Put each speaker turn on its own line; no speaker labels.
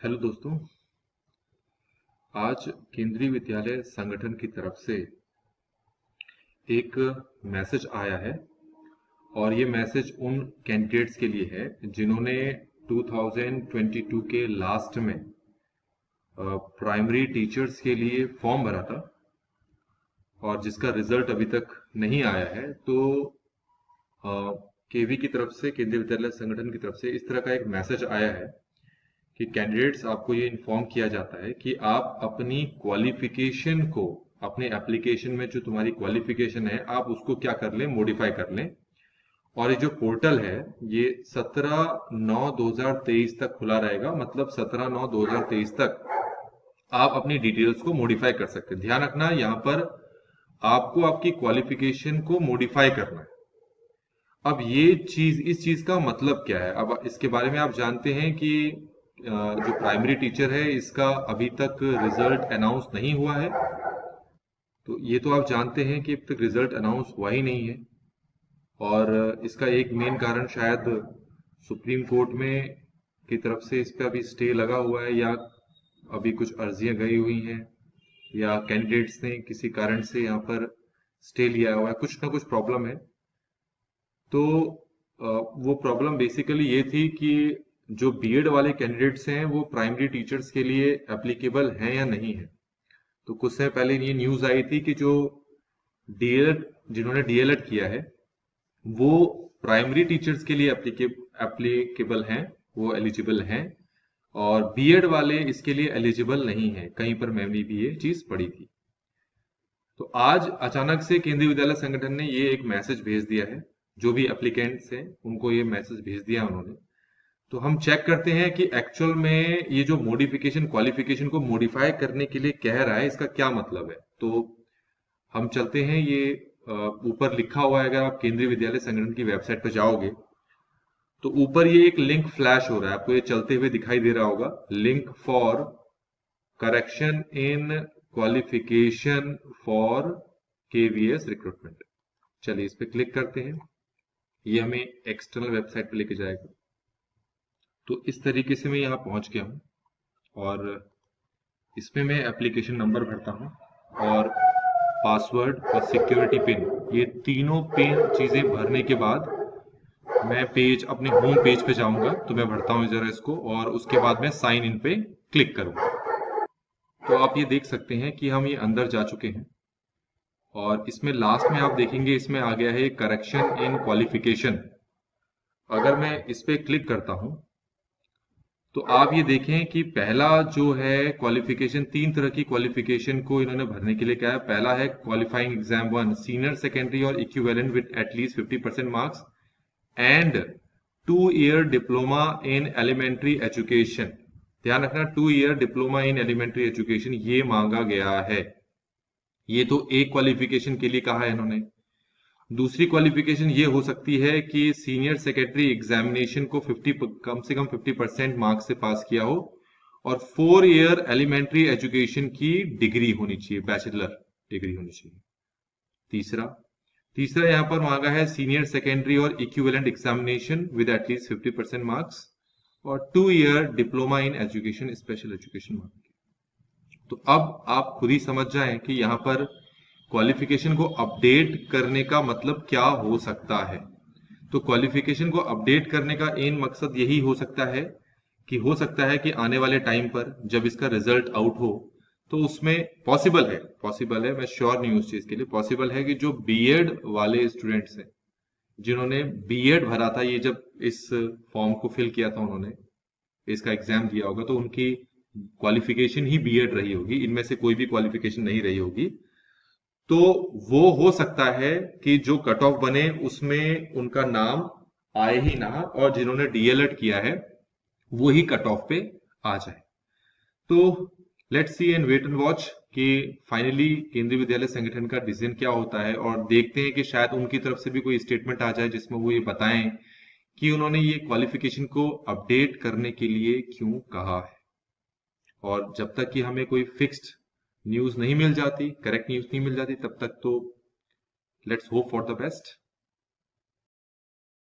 Hello दोस्तों। आज केंद्रीय विद्यालय संगठन की तरफ से एक मैसेज आया है और ये मैसेज उन कैंडिडेट्स के लिए है जिन्होंने 2022 के लास्ट में प्राइमरी टीचर्स के लिए फॉर्म भरा था और जिसका रिजल्ट अभी तक नहीं आया है। तो केवी की तरफ से, केंद्रीय विद्यालय संगठन की तरफ से इस तरह का एक मैसेज आया है कि कैंडिडेट्स, आपको ये इन्फॉर्म किया जाता है कि आप अपनी क्वालिफिकेशन को, अपने एप्लीकेशन में जो तुम्हारी क्वालिफिकेशन है आप उसको क्या कर लें, मॉडिफाई कर लें। और ये जो पोर्टल है ये 17/9/2023 तक खुला रहेगा, मतलब 17/9/2023 तक आप अपनी डिटेल्स को मॉडिफाई कर सकते हैं। ध्यान रखना, यहाँ पर आपको आपकी क्वालिफिकेशन को मॉडिफाई करना है। अब ये चीज, इस चीज का मतलब क्या है, अब इसके बारे में आप जानते हैं कि जो प्राइमरी टीचर है इसका अभी तक रिजल्ट अनाउंस नहीं हुआ है। तो ये तो आप जानते हैं कि अब तक रिजल्ट अनाउंस हुआ ही नहीं है और इसका एक मेन कारण शायद सुप्रीम कोर्ट में की तरफ से इस पे अभी स्टे लगा हुआ है, या अभी कुछ अर्जियां गई हुई हैं, या कैंडिडेट्स ने किसी कारण से यहाँ पर स्टे लिया हुआ है, कुछ ना कुछ प्रॉब्लम है। तो वो प्रॉब्लम बेसिकली ये थी कि जो बीएड वाले कैंडिडेट्स हैं वो प्राइमरी टीचर्स के लिए एप्लीकेबल हैं या नहीं है। तो कुछ समय पहले ये न्यूज आई थी कि जो डीएलएड, जिन्होंने डीएलएड किया है वो प्राइमरी टीचर्स के लिए एप्लीकेबल हैं, वो एलिजिबल हैं, और बीएड वाले इसके लिए एलिजिबल नहीं है। कहीं पर मैंने भी ये चीज पढ़ी थी। तो आज अचानक से केंद्रीय विद्यालय संगठन ने ये एक मैसेज भेज दिया है, जो भी एप्लीकेंट्स हैं उनको ये मैसेज भेज दिया उन्होंने। तो हम चेक करते हैं कि एक्चुअल में ये जो मॉडिफिकेशन, क्वालिफिकेशन को मॉडिफाई करने के लिए कह रहा है, इसका क्या मतलब है। तो हम चलते हैं, ये ऊपर लिखा हुआ है, अगर आप केंद्रीय विद्यालय संगठन की वेबसाइट पर जाओगे तो ऊपर ये एक लिंक फ्लैश हो रहा है, आपको ये चलते हुए दिखाई दे रहा होगा, link for correction in qualification for KVS recruitment. चलिए इस पे क्लिक करते हैं, ये हमें एक्सटर्नल वेबसाइट पे लेके जाएगा। तो इस तरीके से मैं यहाँ पहुंच गया हूँ और इसमें मैं एप्लीकेशन नंबर भरता हूँ और पासवर्ड और सिक्योरिटी पिन, ये तीनों पिन चीजें भरने के बाद मैं पेज, अपने होम पेज पे जाऊंगा। तो मैं भरता हूँ जरा इसको और उसके बाद मैं साइन इन पे क्लिक करूंगा। तो आप ये देख सकते हैं कि हम ये अंदर जा चुके हैं और इसमें लास्ट में आप देखेंगे इसमें आ गया है करेक्शन इन क्वालिफिकेशन। अगर मैं इस पे क्लिक करता हूं तो आप ये देखें कि पहला जो है क्वालिफिकेशन, तीन तरह की क्वालिफिकेशन को इन्होंने भरने के लिए कहा है। पहला है क्वालिफाइंग एग्जाम 1 सीनियर सेकेंडरी और equivalent with at least 50% marks and 2 year diploma in elementary education. ध्यान रखना, 2 year diploma in elementary education ये मांगा गया है। ये तो एक क्वालिफिकेशन के लिए कहा है इन्होंने। दूसरी क्वालिफिकेशन ये हो सकती है कि सीनियर सेकेंडरी एग्जामिनेशन को 50, कम से कम 50% मार्क्स से पास किया हो और 4 ईयर एलिमेंट्री एजुकेशन की डिग्री होनी चाहिए, बैचलर डिग्री होनी चाहिए। तीसरा यहां पर मांगा है सीनियर सेकेंडरी और equivalent examination with at least 50% marks और 2 year diploma in education, special education मांगी। तो अब आप खुद ही समझ जाएं कि यहां पर क्वालिफिकेशन को अपडेट करने का मतलब क्या हो सकता है। तो क्वालिफिकेशन को अपडेट करने का एन मकसद यही हो सकता है कि आने वाले टाइम पर जब इसका रिजल्ट आउट हो तो उसमें पॉसिबल है, मैं श्योर नहीं हूं उस चीज के लिए, पॉसिबल है कि जो बीएड वाले स्टूडेंट्स हैं जिन्होंने बीएड भरा था, ये जब इस फॉर्म को फिल किया था उन्होंने, इसका एग्जाम दिया होगा, तो उनकी क्वालिफिकेशन ही बीएड रही होगी, इनमें से कोई भी क्वालिफिकेशन नहीं रही होगी। तो वो हो सकता है कि जो कट ऑफ बने उसमें उनका नाम आए ही ना, और जिन्होंने डीएलएड किया है वो ही कट ऑफ पे आ जाए। तो let's see and wait and watch कि फाइनली केंद्रीय विद्यालय संगठन का डिसीजन क्या होता है, और देखते हैं कि शायद उनकी तरफ से भी कोई स्टेटमेंट आ जाए जिसमें वो ये बताएं कि उन्होंने ये क्वालिफिकेशन को अपडेट करने के लिए क्यों कहा है। और जब तक कि हमें कोई फिक्स्ड न्यूज नहीं मिल जाती, करेक्ट न्यूज नहीं मिल जाती, तब तक तो let's hope for the best.